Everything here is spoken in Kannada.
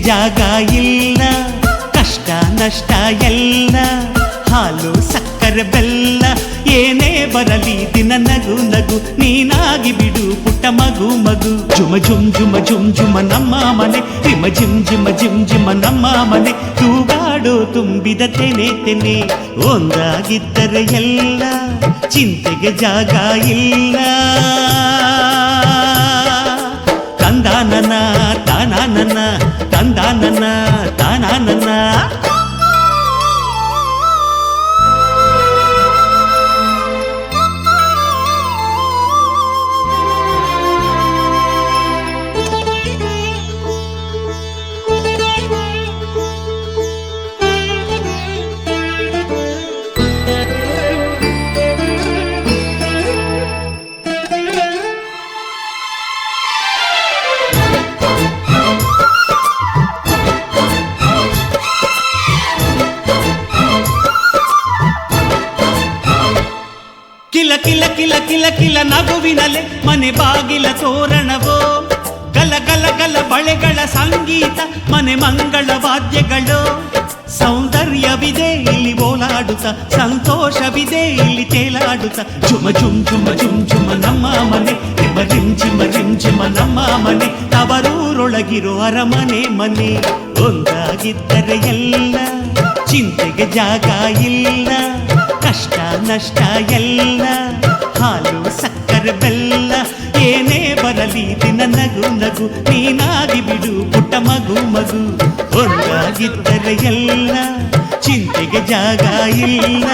ಜಾಗ ಇಲ್ಲ, ಕಷ್ಟ ನಷ್ಟ ಎಲ್ಲ, ಹಾಲು ಸಕ್ಕರೆ ಬೆಲ್ಲ ಏನೇ ಬರಲಿ ದಿನ ನಗು ನಗು, ನೀನಾಗಿ ಬಿಡು ಪುಟ್ಟ ಮಗು ಮಗು. ಜುಮ ಜುಮ್ ಜುಮ ಜುಮ್ ಜುಮ ನಮ್ಮ ಮನೆ, ರಿಮ ಜಿಮ್ ಜಿಮ ಜಿಮ್ ಜಿಮ ನಮ್ಮ ಮನೆ, ತೂಗಾಡೋ ತುಂಬಿದ ತೆನೆ ತೆನೆ. ಒಂದಾಗಿದ್ದರೆ ಎಲ್ಲ, ಚಿಂತೆಗೆ ಜಾಗ ಇಲ್ಲ. ತಂದಾನನ ತಾನಾನನ, ತಂದಾನನ ತಾನಾನನ. ಕಿಲ ಕಿಲ ಕಿಲ ಕಿಲ ಕಿಲ ನಗುವಿನಲೆ ಮನೆ ಬಾಗಿಲ ತೋರಣವೋ, ಗಲ ಗಲ ಗಲ ಬಳೆಗಳ ಸಂಗೀತ ಮನೆ ಮಂಗಳ ವಾದ್ಯಗಳು. ಸೌಂದರ್ಯವಿದೆ ಇಲ್ಲಿ ಓಲಾಡುತ್ತ, ಸಂತೋಷವಿದೆ ಇಲ್ಲಿ ತೇಲಾಡುತ್ತ. ಜುಮ ಜುಮ್ ಜುಮ ಜುಮ್ ಜುಮ ನಮ್ಮ ಮನೆ, ರಿಮ ರಿಮ್ ಜಿಮ ರಿಮ್ ಜಿಮ ನಮ್ಮ ಮನೆ, ತವರೂರೊಳಗಿರೋ ಅರಮನೆ ಮನೆ. ಒಂದಾಗಿದ್ದರೆ ಎಲ್ಲ, ಚಿಂತೆಗೆ ಜಾಗ ಇಲ್ಲ, ಕಷ್ಟ ನಷ್ಟ ಎಲ್ಲ, ಹಾಲು ಸಕ್ಕರೆ ಬೆಲ್ಲ ಏನೇ ಬರಲಿ ದಿನ ನಗು ನಗು, ನೀನಾಗಿ ಬಿಡು ಪುಟ್ಟ ಮಗು ಮಗು. ಒಂದಾಗಿದ್ದರೆ ಎಲ್ಲ, ಚಿಂತೆಗೆ ಜಾಗ ಇಲ್ಲ.